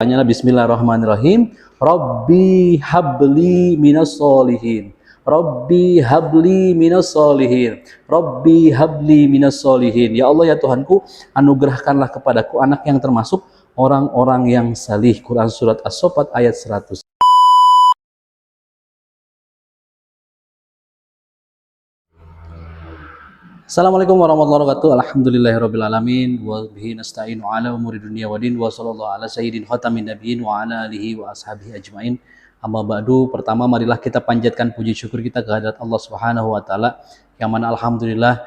Hanyalah Bismillahirrahmanirrahim. Rabbi habli minas solihin. Rabbi habli minas solihin. Rabbi habli minas solihin. Ya Allah ya Tuhanku, anugerahkanlah kepadaku anak yang termasuk orang-orang yang salih. Quran surat As-Saffat ayat 100. Assalamualaikum warahmatullahi wabarakatuh. Alhamdulillahirabbil wa bihi nasta'inu ala umuri dunya waddin wa sallallahu ala sayyidin khatamin nabiyyin wa ala alihi wa ashabihi ajmain. Amma ba'du, pertama marilah kita panjatkan puji syukur kita kehadirat Allah Subhanahu wa taala yang mana alhamdulillah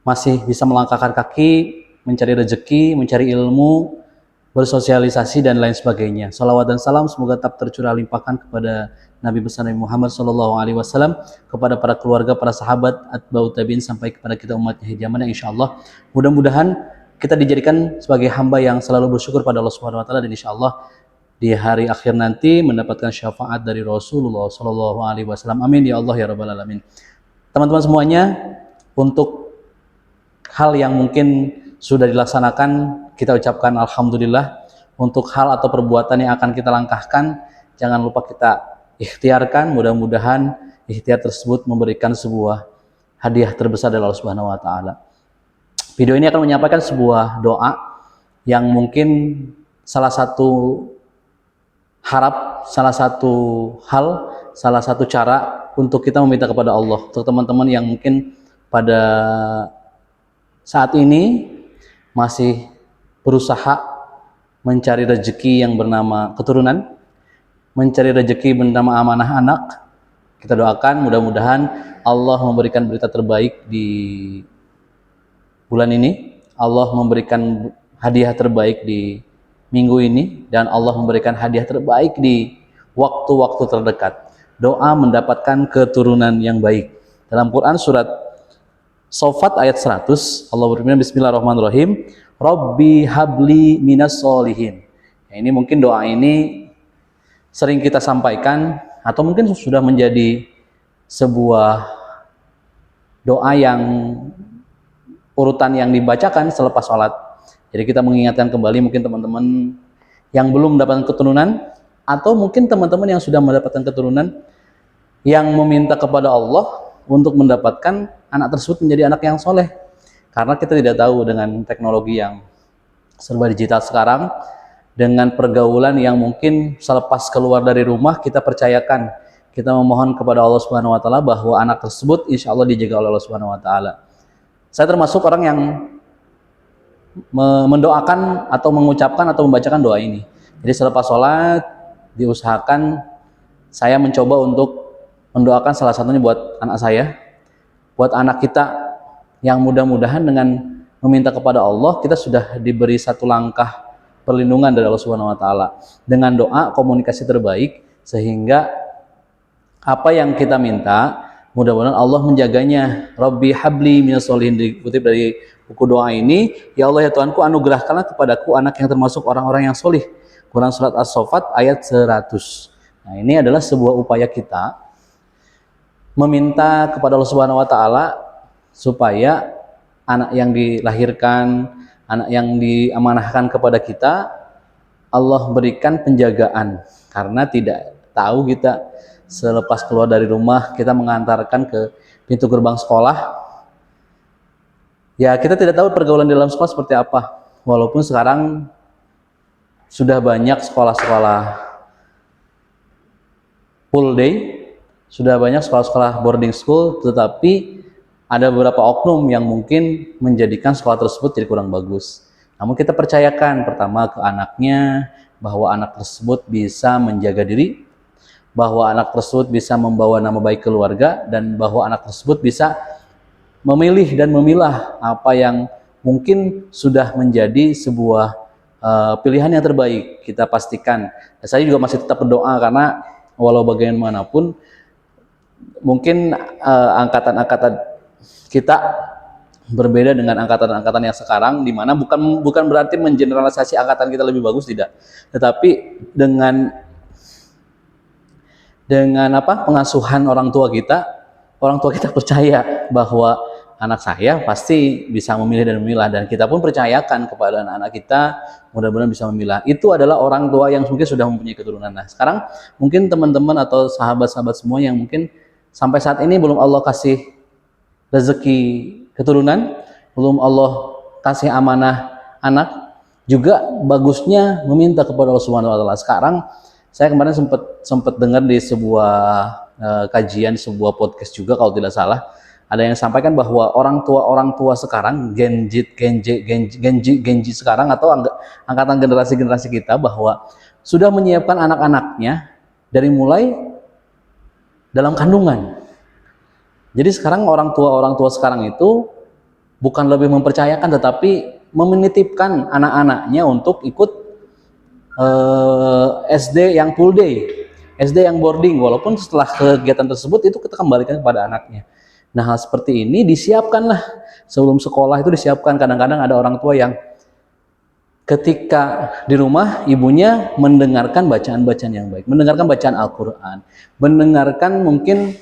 masih bisa melangkahkan kaki mencari rezeki, mencari ilmu, bersosialisasi dan lain sebagainya. Salawat dan salam semoga tetap tercurah limpahkan kepada Nabi besar Nabi Muhammad SAW, kepada para keluarga, para sahabat, atba'ut tabi'in sampai kepada kita umatnya hidayah, insyaallah. Mudah-mudahan kita dijadikan sebagai hamba yang selalu bersyukur pada Allah Subhanahu wa taala, dan insyaallah di hari akhir nanti mendapatkan syafaat dari Rasulullah SAW. Amin ya Allah ya rabbal alamin. Teman-teman semuanya, untuk hal yang mungkin sudah dilaksanakan, kita ucapkan alhamdulillah. Untuk hal atau perbuatan yang akan kita langkahkan, jangan lupa kita ikhtiarkan. Mudah-mudahan ikhtiar tersebut memberikan sebuah hadiah terbesar dari Allah Subhanahu wa taala. Video ini akan menyampaikan sebuah doa yang mungkin salah satu harap, salah satu hal, salah satu cara untuk kita meminta kepada Allah. Untuk teman-teman yang mungkin pada saat ini masih berusaha mencari rezeki yang bernama keturunan, mencari rezeki bernama amanah anak, kita doakan mudah-mudahan Allah memberikan berita terbaik di bulan ini, Allah memberikan hadiah terbaik di minggu ini, dan Allah memberikan hadiah terbaik di waktu-waktu terdekat. Doa mendapatkan keturunan yang baik. Dalam Quran surat Saffat ayat 100, Allah berfirman, Bismillahirrahmanirrahim, Rabbi habli minas solihin. Ya, ini mungkin doa ini sering kita sampaikan, atau mungkin sudah menjadi sebuah doa yang urutan yang dibacakan selepas sholat. Jadi kita mengingatkan kembali mungkin teman-teman yang belum mendapatkan keturunan, atau mungkin teman-teman yang sudah mendapatkan keturunan, yang meminta kepada Allah untuk mendapatkan anak tersebut menjadi anak yang soleh. Karena kita tidak tahu dengan teknologi yang serba digital sekarang, dengan pergaulan yang mungkin selepas keluar dari rumah kita percayakan, kita memohon kepada Allah Subhanahu wa taala bahwa anak tersebut insya Allah dijaga oleh Allah Subhanahu wa taala. Saya termasuk orang yang mendoakan atau mengucapkan atau membacakan doa ini. Jadi selepas sholat diusahakan saya mencoba untuk mendoakan salah satunya buat anak saya, buat anak kita, yang mudah-mudahan dengan meminta kepada Allah kita sudah diberi satu langkah perlindungan dari Allah Subhanahu wa taala dengan doa komunikasi terbaik, sehingga apa yang kita minta mudah-mudahan Allah menjaganya. Rabbi habli minas solihin, dikutip dari buku doa ini, ya Allah ya Tuhanku, anugerahkanlah kepadaku anak yang termasuk orang-orang yang solih. Quran surat As-Saffat ayat 100. Nah, ini adalah sebuah upaya kita meminta kepada Allah Subhanahu wa taala supaya anak yang dilahirkan, anak yang diamanahkan kepada kita, Allah berikan penjagaan. Karena tidak tahu kita selepas keluar dari rumah, kita mengantarkan ke pintu gerbang sekolah, ya kita tidak tahu pergaulan di dalam sekolah seperti apa. Walaupun sekarang sudah banyak sekolah-sekolah full day, sudah banyak sekolah-sekolah boarding school, tetapi ada beberapa oknum yang mungkin menjadikan sekolah tersebut jadi kurang bagus. Namun kita percayakan pertama ke anaknya bahwa anak tersebut bisa menjaga diri, bahwa anak tersebut bisa membawa nama baik keluarga, dan bahwa anak tersebut bisa memilih dan memilah apa yang mungkin sudah menjadi sebuah pilihan yang terbaik. Kita pastikan. Dan saya juga masih tetap berdoa, karena walau bagaimanapun mungkin angkatan-angkatan kita berbeda dengan angkatan-angkatan yang sekarang, di mana bukan berarti mengeneralisasi angkatan kita lebih bagus, tidak. Tetapi dengan pengasuhan orang tua kita percaya bahwa anak saya pasti bisa memilih dan memilah, dan kita pun percayakan kepada anak-anak kita mudah-mudahan bisa memilah. Itu adalah orang tua yang mungkin sudah mempunyai keturunan. Nah, sekarang mungkin teman-teman atau sahabat-sahabat semua yang mungkin sampai saat ini belum Allah kasih rezeki keturunan, belum Allah kasih amanah anak, juga bagusnya meminta kepada Allah Subhanahu wa taala. Sekarang saya kemarin sempat dengar di sebuah kajian, sebuah podcast juga kalau tidak salah, ada yang sampaikan bahwa orang tua sekarang, Genji sekarang atau angkatan generasi kita, bahwa sudah menyiapkan anak-anaknya dari mulai dalam kandungan. Jadi sekarang orang tua sekarang itu bukan lebih mempercayakan, tetapi menitipkan anak-anaknya untuk ikut SD yang full day, SD yang boarding, walaupun setelah kegiatan tersebut itu kita kembalikan kepada anaknya. Nah, hal seperti ini disiapkanlah sebelum sekolah, itu disiapkan. Kadang-kadang ada orang tua yang ketika di rumah ibunya mendengarkan bacaan-bacaan yang baik, mendengarkan bacaan Al-Quran, mendengarkan mungkin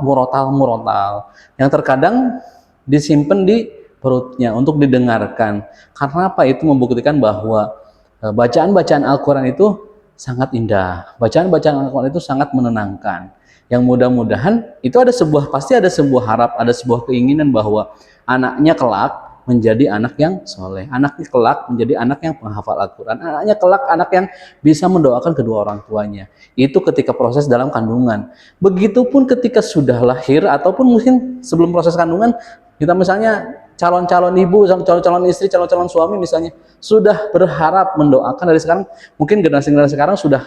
murotal yang terkadang disimpan di perutnya untuk didengarkan. Karena apa? Itu membuktikan bahwa bacaan-bacaan Al-Quran itu sangat indah, bacaan-bacaan Al-Quran itu sangat menenangkan. Yang mudah-mudahan itu pasti ada sebuah harap, ada sebuah keinginan bahwa anaknya kelak menjadi anak yang soleh, anaknya kelak menjadi anak yang penghafal Al-Quran, anaknya kelak anak yang bisa mendoakan kedua orang tuanya. Itu ketika proses dalam kandungan. Begitupun ketika sudah lahir ataupun mungkin sebelum proses kandungan, kita misalnya calon-calon ibu, calon-calon istri, calon-calon suami misalnya sudah berharap mendoakan dari sekarang. Mungkin generasi-generasi sekarang sudah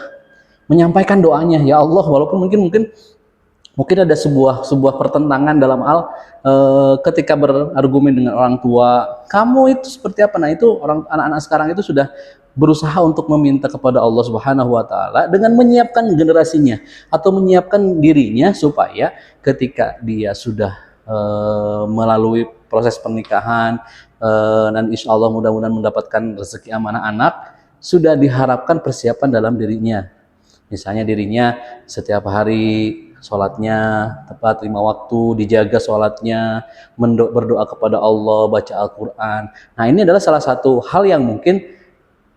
menyampaikan doanya, ya Allah, walaupun mungkin ada sebuah pertentangan dalam hal ketika berargumen dengan orang tua, kamu itu seperti apa? Nah, itu anak-anak sekarang itu sudah berusaha untuk meminta kepada Allah Subhanahu wa taala dengan menyiapkan generasinya atau menyiapkan dirinya supaya ketika dia sudah melalui proses pernikahan dan insya Allah mudah-mudahan mendapatkan rezeki amanah anak, sudah diharapkan persiapan dalam dirinya. Misalnya dirinya setiap hari sholatnya tepat 5 waktu, dijaga sholatnya, berdoa kepada Allah, baca Al-Quran. Nah, ini adalah salah satu hal yang mungkin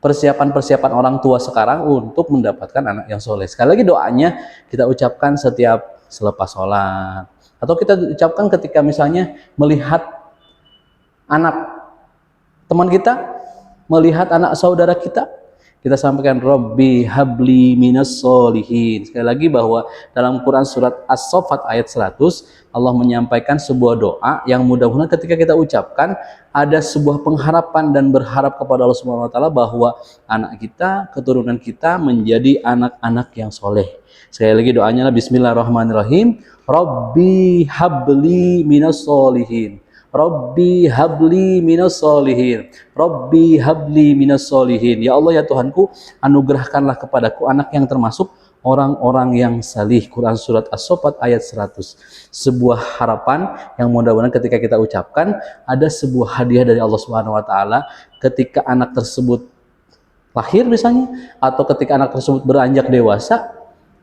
persiapan orang tua sekarang untuk mendapatkan anak yang soleh. Sekali lagi doanya kita ucapkan setiap selepas sholat, atau kita ucapkan ketika misalnya melihat anak teman kita, melihat anak saudara kita sampaikan Rabbi habli minas solihin. Sekali lagi bahwa dalam Quran surat As-Saffat ayat 100 Allah menyampaikan sebuah doa yang mudah-mudahan ketika kita ucapkan ada sebuah pengharapan dan berharap kepada Allah Subhanahu wa taala bahwa anak kita, keturunan kita menjadi anak-anak yang soleh. Sekali lagi doanya Bismillahirrahmanirrahim. Rabbi habli minas solihin. Rabbi habli minas solihin. Rabbi habli minas solihin. Ya Allah, ya Tuhanku, anugerahkanlah kepadaku anak yang termasuk orang-orang yang salih. Quran surat As-Saffat ayat 100. Sebuah harapan yang mudah-mudahan ketika kita ucapkan ada sebuah hadiah dari Allah Subhanahu wa taala ketika anak tersebut lahir misalnya, atau ketika anak tersebut beranjak dewasa,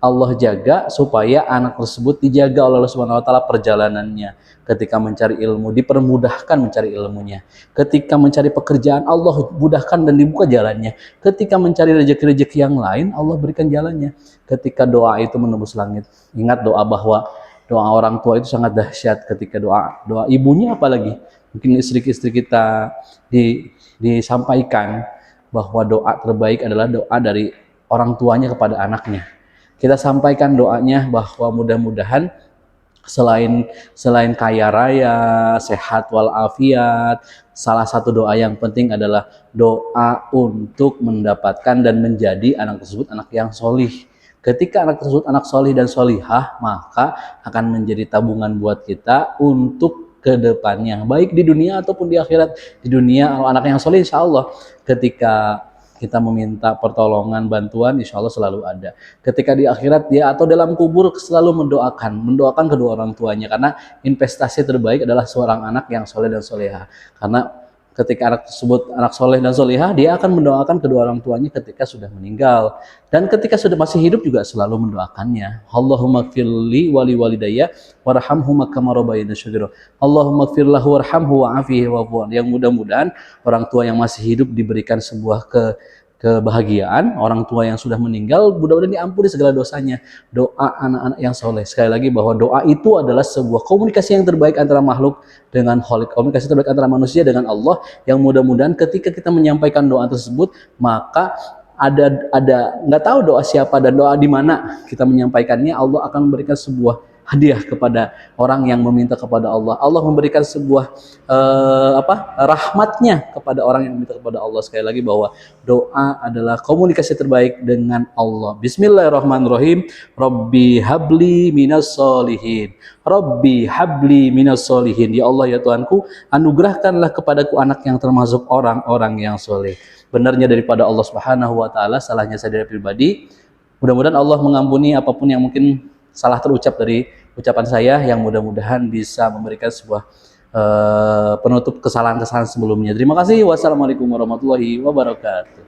Allah jaga supaya anak tersebut dijaga oleh Allah Subhanahu wa taala perjalanannya. Ketika mencari ilmu, dipermudahkan mencari ilmunya. Ketika mencari pekerjaan, Allah mudahkan dan dibuka jalannya. Ketika mencari rezeki-rezeki yang lain, Allah berikan jalannya. Ketika doa itu menembus langit, ingat doa bahwa doa orang tua itu sangat dahsyat. Ketika doa ibunya apalagi, mungkin istri-istri kita disampaikan bahwa doa terbaik adalah doa dari orang tuanya kepada anaknya. Kita sampaikan doanya bahwa mudah-mudahan selain kaya raya, sehat walafiat, salah satu doa yang penting adalah doa untuk mendapatkan dan menjadi anak tersebut anak yang solih. Ketika anak tersebut anak solih dan solihah, maka akan menjadi tabungan buat kita untuk kedepannya, baik di dunia ataupun di akhirat. Di dunia, kalau anak yang solih, insya Allah ketika kita meminta pertolongan, bantuan, insya Allah selalu ada. Ketika di akhirat dia atau dalam kubur selalu mendoakan kedua orang tuanya, karena investasi terbaik adalah seorang anak yang soleh dan soleha. Karena ketika anak tersebut anak soleh dan solihah, dia akan mendoakan kedua orang tuanya ketika sudah meninggal, dan ketika sudah masih hidup juga selalu mendoakannya. Allahumma gfirli wali walidayya warhamhuma kama rabbayani shaghira. Allahumma gfir lahu warhamhu wa'afihi wa'fu anhu. Yang mudah-mudahan orang tua yang masih hidup diberikan sebuah kebahagiaan, orang tua yang sudah meninggal mudah-mudahan diampuni segala dosanya. Doa anak-anak yang soleh, sekali lagi bahwa doa itu adalah sebuah komunikasi yang terbaik antara makhluk dengan Khalik, komunikasi terbaik antara manusia dengan Allah, yang mudah-mudahan ketika kita menyampaikan doa tersebut, maka ada nggak tahu doa siapa dan doa di mana kita menyampaikannya, Allah akan memberikan sebuah hadiah kepada orang yang meminta kepada Allah. Allah memberikan sebuah rahmatnya kepada orang yang meminta kepada Allah. Sekali lagi bahwa doa adalah komunikasi terbaik dengan Allah. Bismillahirrahmanirrahim. Rabbi habli minas solihin. Rabbi habli minas solihin. Ya Allah, ya Tuhanku, anugerahkanlah kepadaku anak yang termasuk orang-orang yang soleh. Benarnya daripada Allah Subhanahu wa taala, salahnya saya dari pribadi. Mudah-mudahan Allah mengampuni apapun yang mungkin salah terucap dari ucapan saya, yang mudah-mudahan bisa memberikan sebuah penutup kesalahan-kesalahan sebelumnya. Terima kasih. Wassalamualaikum warahmatullahi wabarakatuh.